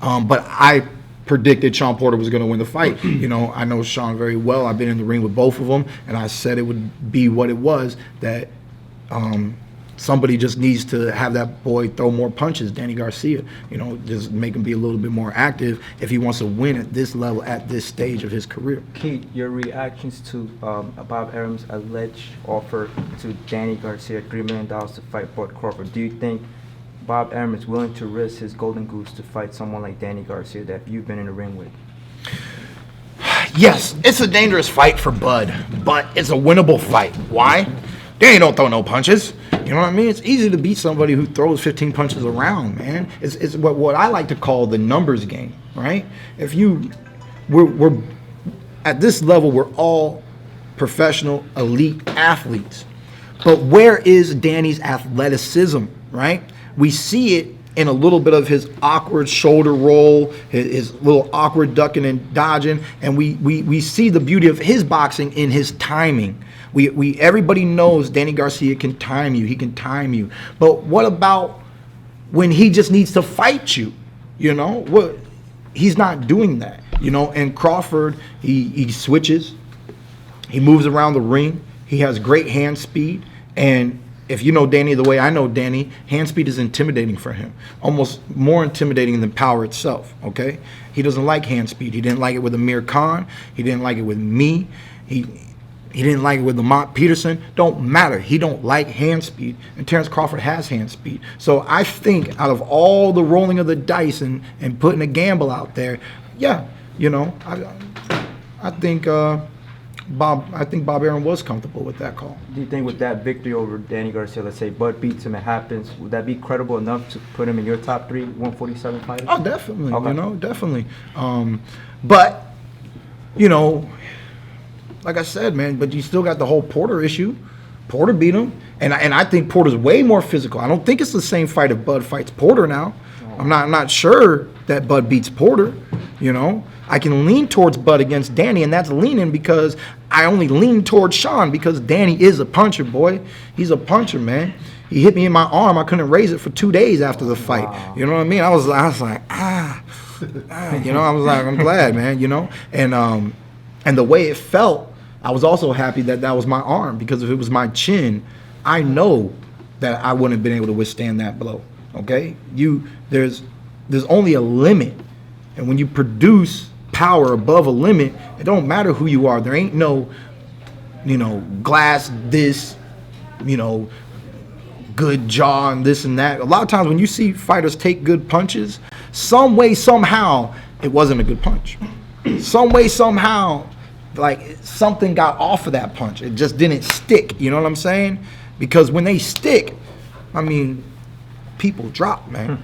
But I predicted Sean Porter was going to win the fight. You know, I know Sean very well. I've been in the ring with both of them, and I said it would be what it was, that somebody just needs to have that boy throw more punches, Danny Garcia. You know, just make him be a little bit more active if he wants to win at this level, at this stage of his career. Keith, your reactions to Bob Arum's alleged offer to Danny Garcia $3 million to fight Bud Crawford. Do you think Bob Arum is willing to risk his golden goose to fight someone like Danny Garcia that you've been in the ring with? Yes, it's a dangerous fight for Bud, but it's a winnable fight. Why? Danny don't throw no punches. You know what I mean? It's easy to beat somebody who throws 15 punches around, man. It's what I like to call the numbers game, right? We're at this level, we're all professional, elite athletes. But where is Danny's athleticism, right? We see it in a little bit of his awkward shoulder roll, his little awkward ducking and dodging, and we see the beauty of his boxing in his timing. Everybody knows Danny Garcia can time you. He can time you. But what about when he just needs to fight you? You know, he's not doing that. You know, and Crawford, he switches, he moves around the ring, he has great hand speed, and if you know Danny the way I know Danny, hand speed is intimidating for him, almost more intimidating than power itself. Okay, he doesn't like hand speed. He didn't like it with Amir Khan. He didn't like it with me. He didn't like it with Lamont Peterson. Don't matter. He don't like hand speed, and Terence Crawford has hand speed. So I think out of all the rolling of the dice and putting a gamble out there, yeah, you know, I think Bob Arum was comfortable with that call. Do you think with that victory over Danny Garcia, let's say Bud beats him, it happens, would that be credible enough to put him in your top 3 147 fighters? Oh, definitely. Okay. You know, definitely. But you know, like I said, man, but you still got the whole Porter issue. Porter beat him, and I think Porter's way more physical. I don't think it's the same fight if Bud fights Porter now. I'm not sure that Bud beats Porter. You know, I can lean towards Bud against Danny, and that's leaning because I only lean towards Sean because Danny is a puncher, boy. He's a puncher, man. He hit me in my arm. I couldn't raise it for 2 days after the fight. Wow. You know what I mean? I was like, you know, I was like, I'm glad, man. You know, and the way it felt, I was also happy that was my arm, because if it was my chin, I know that I wouldn't have been able to withstand that blow. Okay, there's only a limit, and when you produce power above a limit, it don't matter who you are. There ain't no, you know, glass this, you know, good jaw and this and that. A lot of times when you see fighters take good punches, some way, somehow, it wasn't a good punch. Some way, somehow, like something got off of that punch. It just didn't stick. You know what I'm saying? Because when they stick, I mean, people drop, man.